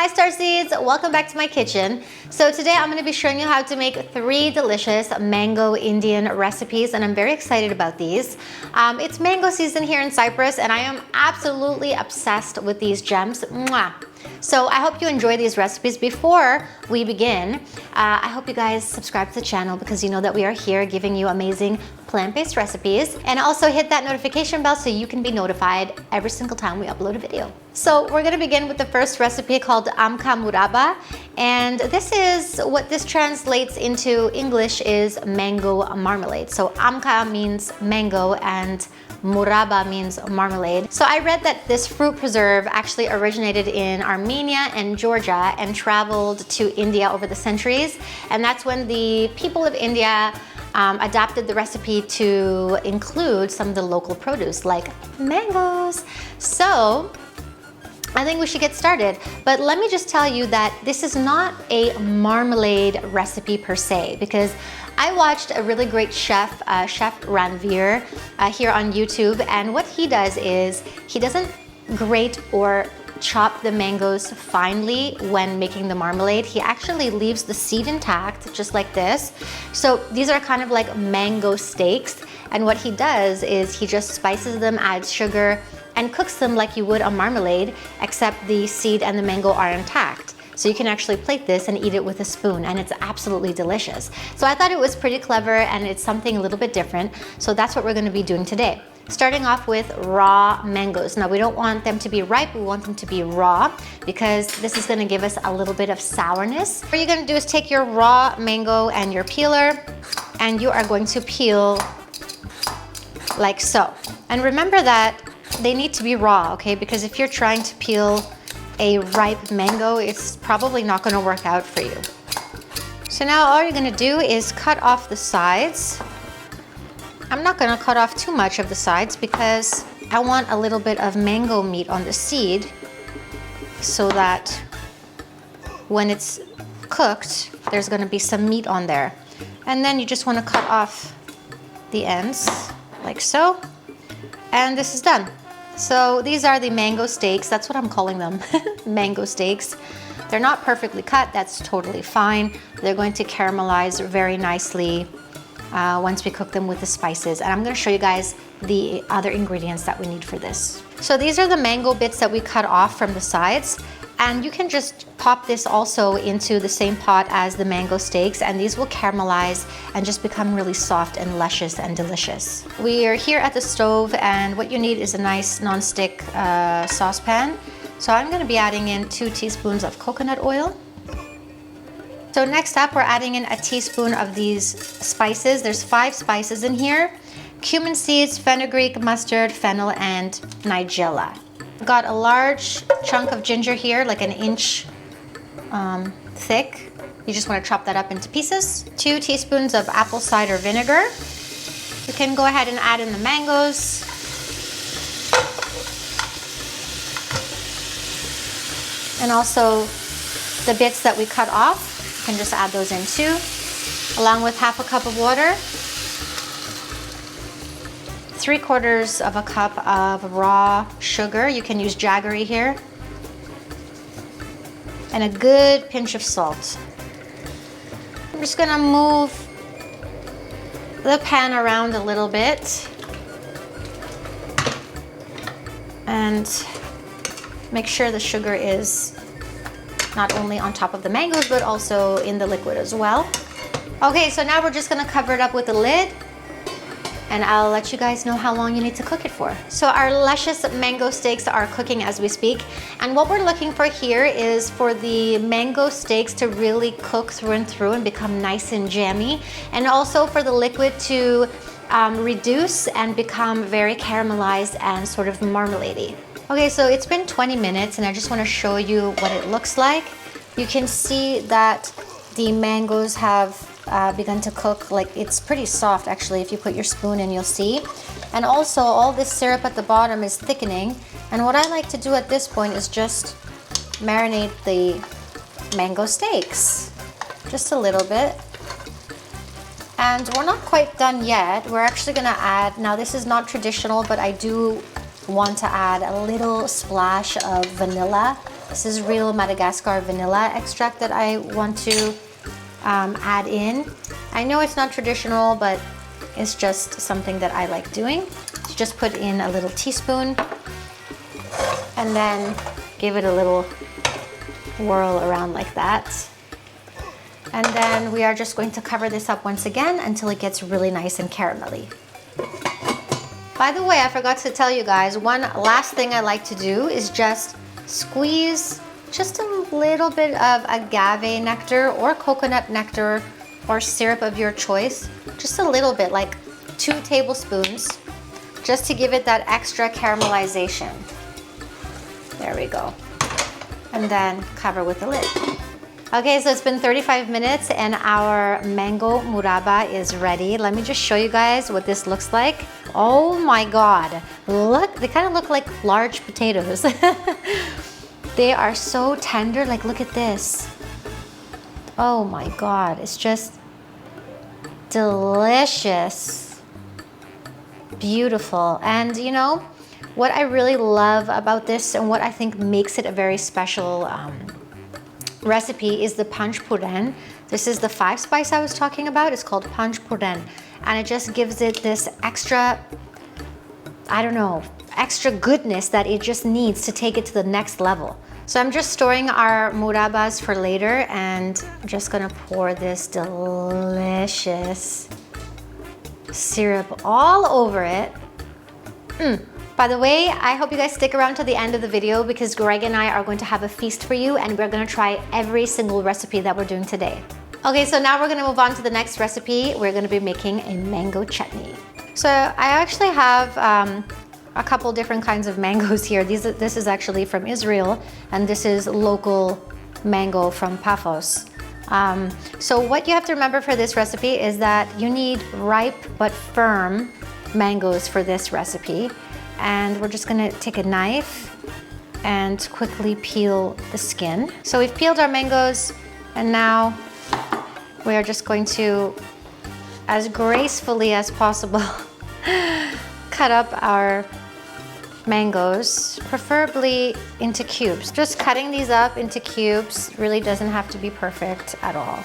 Hi Starseeds, welcome back to my kitchen. So today I'm going to be showing you how to make 3 delicious mango Indian recipes, and I'm very excited about these. It's mango season here in Cyprus and I am absolutely obsessed with these gems. Mwah. So I hope you enjoy these recipes. Before we begin, I hope you guys subscribe to the channel because you know that we are here giving you amazing plant-based recipes, and also hit that notification bell so you can be notified every single time we upload a video. So we're going to begin with the first recipe called murrabba, and this is what this translates into English is mango marmalade. So amka means mango and murrabba means marmalade. So I read that this fruit preserve actually originated in Armenia and Georgia and traveled to India over the centuries, and that's when the people of India adapted the recipe to include some of the local produce like mangoes. So I think we should get started, but let me just tell you that this is not a marmalade recipe per se, because I watched a really great chef, Chef Ranveer, here on YouTube, and what he does is he doesn't grate or chop the mangoes finely when making the marmalade. He actually leaves the seed intact, just like this. So these are kind of like mango steaks, and what he does is he just spices them, adds sugar, and cooks them like you would a marmalade, except the seed and the mango are intact. So you can actually plate this and eat it with a spoon, and it's absolutely delicious. So I thought it was pretty clever, and it's something a little bit different. So that's what we're going to be doing today. Starting off with raw mangoes. Now we don't want them to be ripe, we want them to be raw because this is going to give us a little bit of sourness. What you're going to do is take your raw mango and your peeler, and you are going to peel like so. And remember that they need to be raw, okay? Because if you're trying to peel a ripe mango, it's probably not going to work out for you. So now all you're going to do is cut off the sides. I'm not going to cut off too much of the sides because I want a little bit of mango meat on the seed so that when it's cooked, there's going to be some meat on there. And then you just want to cut off the ends like so. And this is done. So these are the mango steaks. That's what I'm calling them, mango steaks. They're not perfectly cut. That's totally fine. They're going to caramelize very nicely once we cook them with the spices. And I'm going to show you guys the other ingredients that we need for this. So these are the mango bits that we cut off from the sides. And you can just pop this also into the same pot as the mango steaks, and these will caramelize and just become really soft and luscious and delicious. We are here at the stove, and what you need is a nice non-stick saucepan. So I'm going to be adding in 2 teaspoons of coconut oil. So next up, we're adding in a teaspoon of these spices. There's 5 spices in here: cumin seeds, fenugreek, mustard, fennel, and nigella. Got a large chunk of ginger here, like an inch thick. You just want to chop that up into pieces. 2 teaspoons of apple cider vinegar. You can go ahead and add in the mangoes. And also the bits that we cut off. You can just add those in too, along with half a cup of water, 3/4 of a cup of raw sugar. You can use jaggery here, and a good pinch of salt. I'm just gonna move the pan around a little bit and make sure the sugar is not only on top of the mangoes, but also in the liquid as well. Okay, so now we're just gonna cover it up with a lid, and I'll let you guys know how long you need to cook it for. So our luscious mango steaks are cooking as we speak, and what we're looking for here is for the mango steaks to really cook through and through and become nice and jammy, and also for the liquid to reduce and become very caramelized and sort of marmalade-y. Okay, so it's been 20 minutes and I just want to show you what it looks like. You can see that the mangoes have begun to cook. Like, it's pretty soft actually. If you put your spoon in, you'll see. And also all this syrup at the bottom is thickening. And what I like to do at this point is just marinate the mango steaks. Just a little bit. And we're not quite done yet. We're actually gonna add, now this is not traditional, but I do want to add a little splash of vanilla This is real Madagascar vanilla extract that I want to add in. I know it's not traditional, but it's just something that I like doing. So just put in a little teaspoon and then give it a little whirl around like that. And then we are just going to cover this up once again until it gets really nice and caramelly. By the way, I forgot to tell you guys, one last thing I like to do is just squeeze just a little bit of agave nectar or coconut nectar or syrup of your choice. Just a little bit, like 2 tablespoons, just to give it that extra caramelization. There we go. And then cover with the lid. Okay, so it's been 35 minutes and our mango murrabba is ready. Let me just show you guys what this looks like. Oh my God, look, they kind of look like large potatoes. They are so tender, like look at this. Oh my God, it's just delicious. Beautiful. And you know, what I really love about this and what I think makes it a very special recipe is the pash paron. This is the 5 spice I was talking about. It's called pash paron. And it just gives it this extra, I don't know, extra goodness that it just needs to take it to the next level. So I'm just storing our murrabbas for later and I'm just gonna pour this delicious syrup all over it. By the way, I hope you guys stick around to the end of the video because Greg and I are going to have a feast for you and we're gonna try every single recipe that we're doing today. Okay, so now we're gonna move on to the next recipe. We're gonna be making a mango chutney. So I actually have a couple different kinds of mangoes here. This is actually from Israel and this is local mango from Paphos. So what you have to remember for this recipe is that you need ripe but firm mangoes for this recipe. And we're just gonna take a knife and quickly peel the skin. So we've peeled our mangoes and now we are just going to, as gracefully as possible, cut up our mangoes, preferably into cubes. Just cutting these up into cubes really doesn't have to be perfect at all.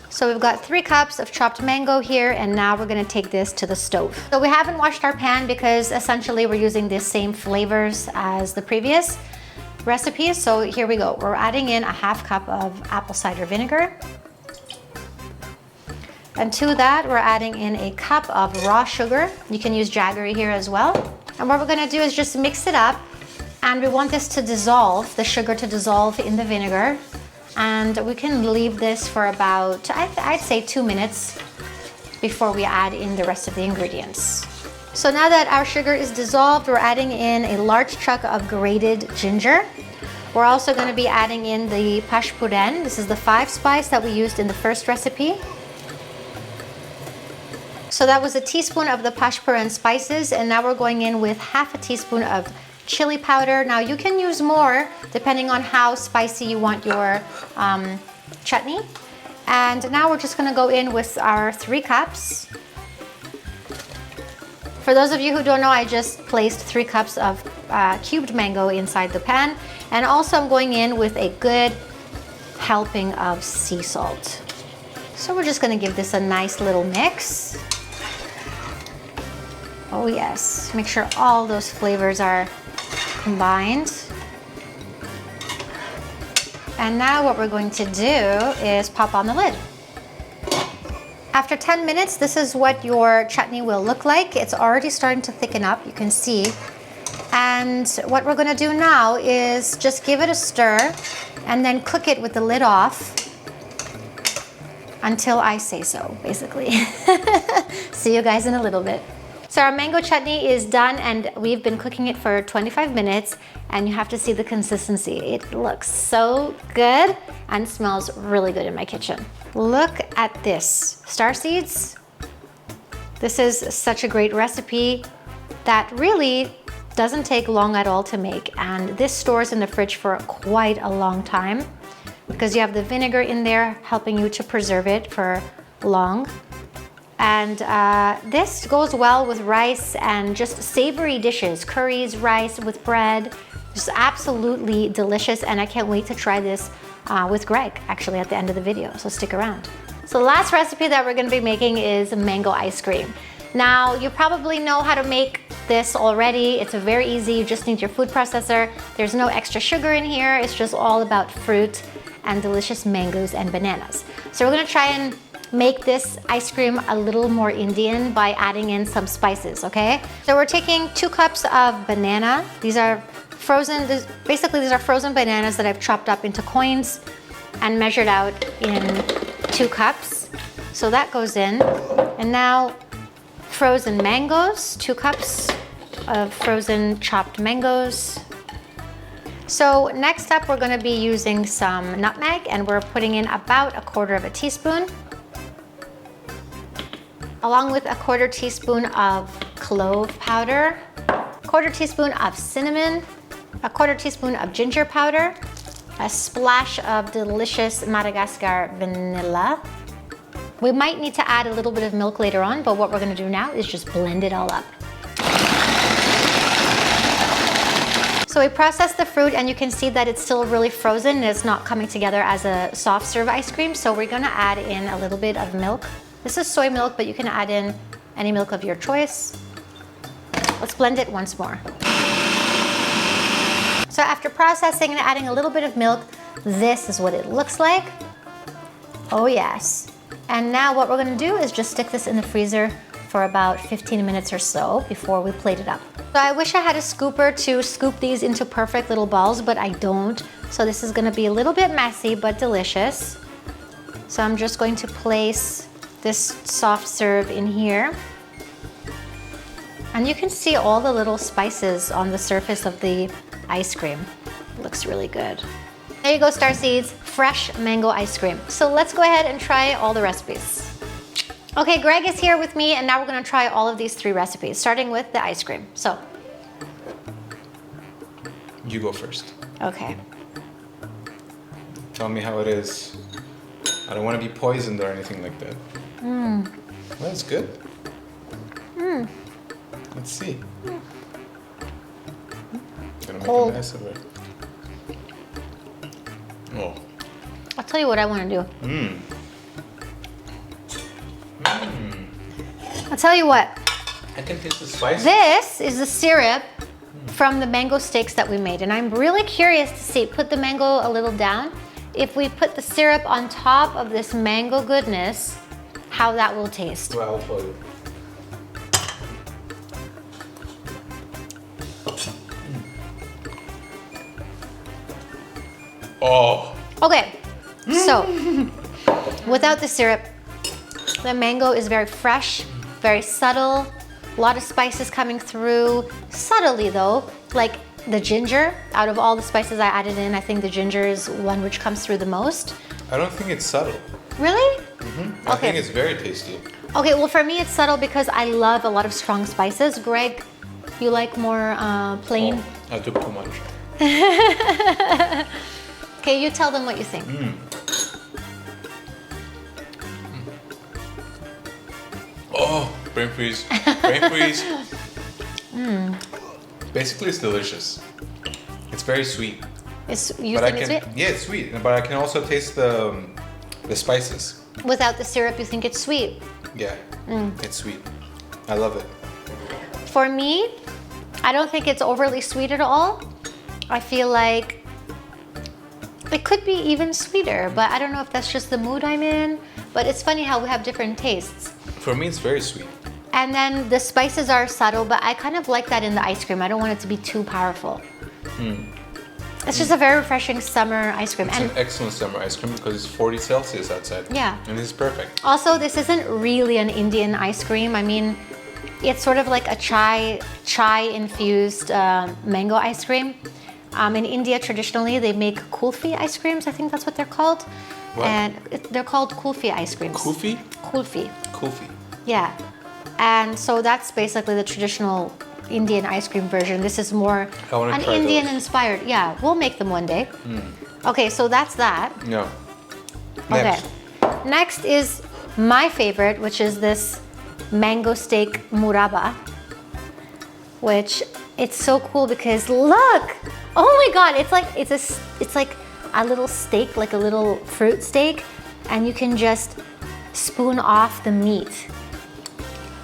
So we've got 3 cups of chopped mango here and now we're gonna take this to the stove. So we haven't washed our pan because essentially we're using the same flavors as the previous recipe. So here we go. We're adding in a 1/2 cup of apple cider vinegar. And to that, we're adding in a cup of raw sugar. You can use jaggery here as well. And what we're gonna do is just mix it up and we want this to dissolve, the sugar to dissolve in the vinegar. And we can leave this for about, I'd say 2 minutes before we add in the rest of the ingredients. So now that our sugar is dissolved, we're adding in a large chunk of grated ginger. We're also going to be adding in the pash paron. This is the 5 spice that we used in the first recipe. So that was a teaspoon of the pash paron spices, and now we're going in with 1/2 teaspoon of chili powder. Now you can use more depending on how spicy you want your chutney. And now we're just gonna go in with our 3 cups. For those of you who don't know, I just placed 3 cups of cubed mango inside the pan. And also I'm going in with a good helping of sea salt. So we're just gonna give this a nice little mix. Oh yes, make sure all those flavors are combined. And now what we're going to do is pop on the lid. After 10 minutes, this is what your chutney will look like. It's already starting to thicken up, you can see. And what we're gonna do now is just give it a stir and then cook it with the lid off until I say so, basically. See you guys in a little bit. So our mango chutney is done and we've been cooking it for 25 minutes and you have to see the consistency. It looks so good and smells really good in my kitchen. Look at this, star seeds. This is such a great recipe that really doesn't take long at all to make, and this stores in the fridge for quite a long time because you have the vinegar in there helping you to preserve it for long. And this goes well with rice and just savory dishes, curries, rice with bread. Just absolutely delicious, and I can't wait to try this with Greg, actually, at the end of the video, so stick around. So the last recipe that we're gonna be making is mango ice cream. Now, you probably know how to make this already. It's very easy, you just need your food processor. There's no extra sugar in here, it's just all about fruit and delicious mangoes and bananas. So we're gonna try and make this ice cream a little more Indian by adding in some spices, okay? So we're taking 2 cups of banana. These are frozen, basically these are frozen bananas that I've chopped up into coins and measured out in 2 cups. So that goes in. And now frozen mangoes, 2 cups of frozen chopped mangoes. So next up, we're gonna be using some nutmeg, and we're putting in about 1/4 teaspoon, along with 1/4 teaspoon of clove powder, 1/4 teaspoon of cinnamon, 1/4 teaspoon of ginger powder, a splash of delicious Madagascar vanilla. We might need to add a little bit of milk later on, but what we're gonna do now is just blend it all up. So we processed the fruit, and you can see that it's still really frozen and it's not coming together as a soft serve ice cream. So we're gonna add in a little bit of milk. This is soy milk, but you can add in any milk of your choice. Let's blend it once more. So after processing and adding a little bit of milk, this is what it looks like. Oh yes. And now what we're gonna do is just stick this in the freezer for about 15 minutes or so before we plate it up. So I wish I had a scooper to scoop these into perfect little balls, but I don't. So this is gonna be a little bit messy, but delicious. So I'm just going to place this soft serve in here. And you can see all the little spices on the surface of the ice cream. It looks really good. There you go, Starseeds, fresh mango ice cream. So let's go ahead and try all the recipes. Okay, Greg is here with me, and now we're gonna try all of these 3 recipes, starting with the ice cream. So. You go first. Okay. Tell me how it is. I don't want to be poisoned or anything like that. Well, that's good. Let's see. Gonna make Cold. a mess of it. Oh. I'll tell you what I wanna do. I'll tell you what. I can taste the spice. This is the syrup from the mango steaks that we made, and I'm really curious to see, put the mango a little down, if we put the syrup on top of this mango goodness, how that will taste. Well, I'll tell you. Oh. Okay, so without the syrup, the mango is very fresh, very subtle, a lot of spices coming through, subtly though, like the ginger. Out of all the spices I added in, I think the ginger is one which comes through the most. I don't think it's subtle. Really? I think it's very tasty. Okay, well for me it's subtle because I love a lot of strong spices. Greg, you like more plain? Oh, I took too much. Okay, you tell them what you think. Oh, brain freeze. Brain freeze. Basically, it's delicious. It's very sweet. You think it's sweet? Yeah, it's sweet, but I can also taste the spices. Without the syrup, you think it's sweet? Yeah, it's sweet. I love it. For me, I don't think it's overly sweet at all. I feel like it could be even sweeter, but I don't know if that's just the mood I'm in. But it's funny how we have different tastes. For me, it's very sweet. And then the spices are subtle, but I kind of like that in the ice cream. I don't want it to be too powerful. It's just a very refreshing summer ice cream. It's an excellent summer ice cream because it's 40 Celsius outside. Yeah. And this is perfect. Also, this isn't really an Indian ice cream. I mean, it's sort of like a chai-infused mango ice cream. In India, traditionally, they make kulfi ice creams. I think that's what they're called. What? And they're called kulfi ice creams. Kulfi? Kulfi. Kulfi. Yeah. And so that's basically the traditional Indian ice cream version. This is more an Indian inspired. Yeah, we'll make them one day. Okay, so that's that. Yeah. Okay. Next is my favorite, which is this mango steak murrabba, which it's so cool because look, Oh my God, it's like a little steak, like a little fruit steak, and you can just spoon off the meat.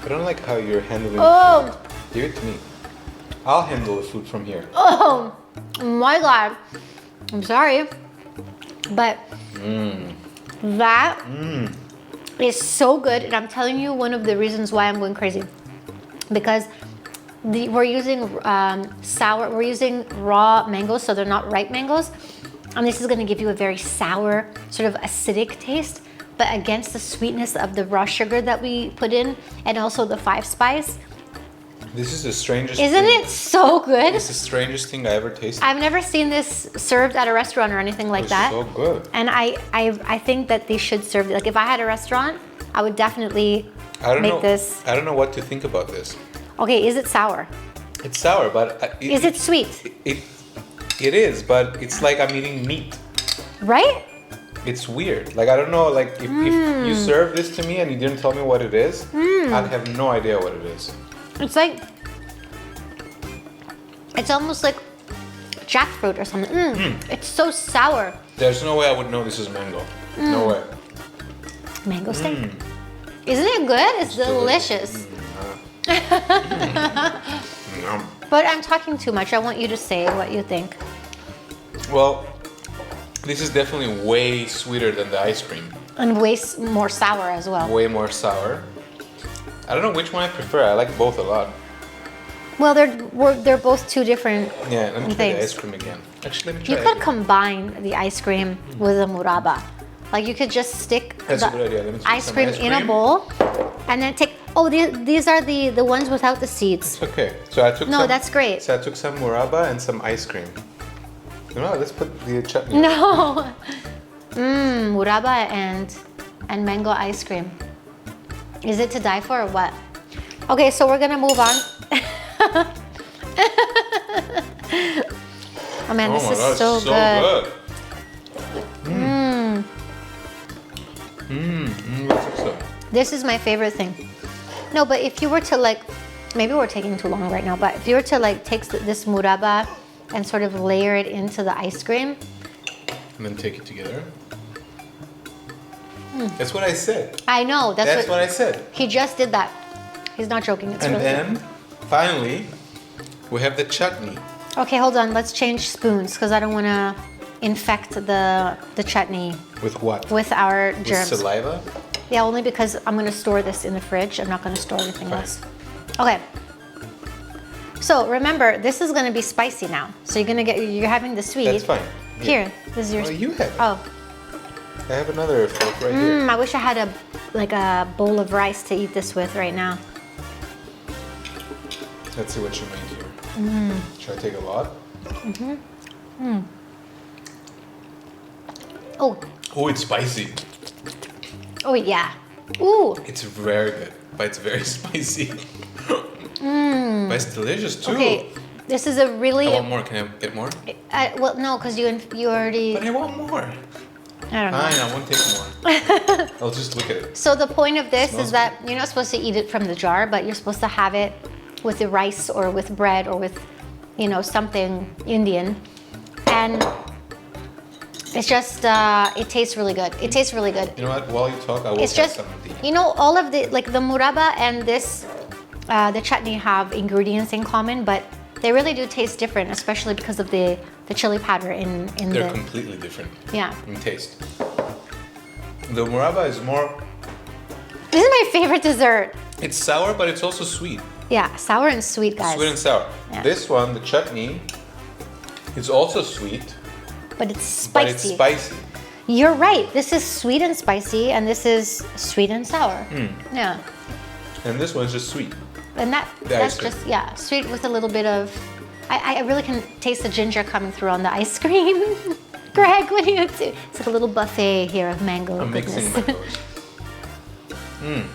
I don't like how you're handling Oh. the food. Give it to me. I'll handle the food from here. Oh my God. I'm sorry, but that is so good, and I'm telling you one of the reasons why I'm going crazy, because we're using we're using raw mangoes, so they're not ripe mangoes, and this is going to give you a very sour, sort of acidic taste, but against the sweetness of the raw sugar that we put in, and also the 5 spice. This is the strangest Isn't thing. it so good? It's the strangest thing I ever tasted. I've never seen this served at a restaurant or anything like that. It's so good. And I think that they should serve it. Like if I had a restaurant, I would definitely make this. I don't know what to think about this. Okay, is it sour? It's sour, but Is it sweet? It is, but it's like I'm eating meat. Right? It's weird. Like I don't know. Like if you served this to me and you didn't tell me what it is, I'd have no idea what it is. It's like, it's almost like jackfruit or something. It's so sour. There's no way I would know this is mango. No way. Mango steak. Isn't it good? It's delicious. Yum. But I'm talking too much. I want you to say what you think. Well, this is definitely way sweeter than the ice cream. And way more sour as well. Way more sour. I don't know which one I prefer. I like both a lot. Well, they're both two different Yeah, let me try things. the ice cream again. Actually, let me try You it could again. combine the ice cream with the murrabba. Like you could just stick That's a the good idea. Let me take ice some cream in a bowl and then take, oh, these are the ones without the seeds. Okay, so I took No, some, that's great. So I took some murrabba and some ice cream. No, let's put the chutney. No. Murrabba and mango ice cream. Is it to die for or what? Okay, so we're gonna move on. Oh man, this my is God, so it's good. What's this? This is my favorite thing. No, but if you were to like, maybe we're taking too long right now, but if you were to like take this murrabba and sort of layer it into the ice cream. And then take it together. That's what I said. I know, That's what I said. he just did that. He's not joking, it's And really then, finally, we have the chutney. good. Okay, hold on, let's change spoons because I don't want to infect the chutney With what? with our With germs. saliva? Yeah, only because I'm gonna store this in the fridge. I'm not gonna store anything Fine. else. Okay. So remember, this is gonna be spicy now. So you're having the sweet. That's fine. Here, this is yours. Oh, you have it. Oh, I have another fork right here. I wish I had a bowl of rice to eat this with right now. Let's see what you made here. Should I take a lot? Oh, Oh, it's spicy. oh yeah. Ooh, It's very good, but it's very spicy. But it's delicious too. okay. This is a really. I want more. Can I get more? Well, no, because you already. But I want more. I don't know. Fine, I won't take more. I'll just look at it. So the point of this Smells is that you're not supposed to eat it from the jar, but you're supposed to have it with the rice or with bread or with, something Indian. And it's just, it tastes really good. It tastes really good. You know what? While you talk, I will It's have just, some of these. all of the murrabba and this, the chutney have ingredients in common, but they really do taste different, especially because of the chili powder in They're the, completely different yeah. in taste. The murrabba is more. This is my favorite dessert. It's sour, but it's also sweet. Yeah, sour and sweet, guys. Sweet and sour. Yeah. This one, the chutney, is also sweet, But it's spicy. but it's spicy. You're right. This is sweet and spicy, and this is sweet and sour. Yeah, And this one's just sweet. and The that's ice cream. just sweet with a little bit of. I really can taste the ginger coming through on the ice cream. Greg, what do you do? It's like a little buffet here of mango I'm goodness. mixing mangoes.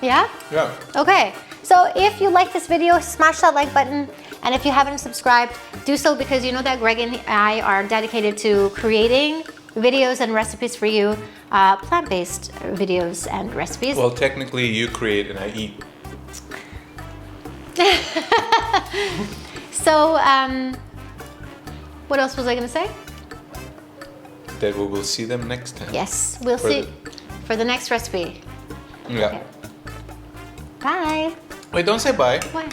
Yeah. Yeah. Okay. So if you like this video, smash that like button. And if you haven't subscribed, do so because you know that Greg and I are dedicated to creating videos and recipes for you, plant-based videos and recipes. Well, technically, you create and I eat. So What else was I gonna say? That we will see them next time. Yes, we'll For see the- for the next recipe. Yeah. Okay. Bye. Wait, don't say bye. What?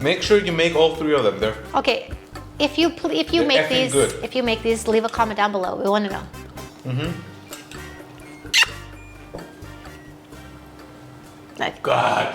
Make sure you make all three of them. They're Okay, if you They're make effing these, good. if you make these, leave a comment down below. We want to know. God.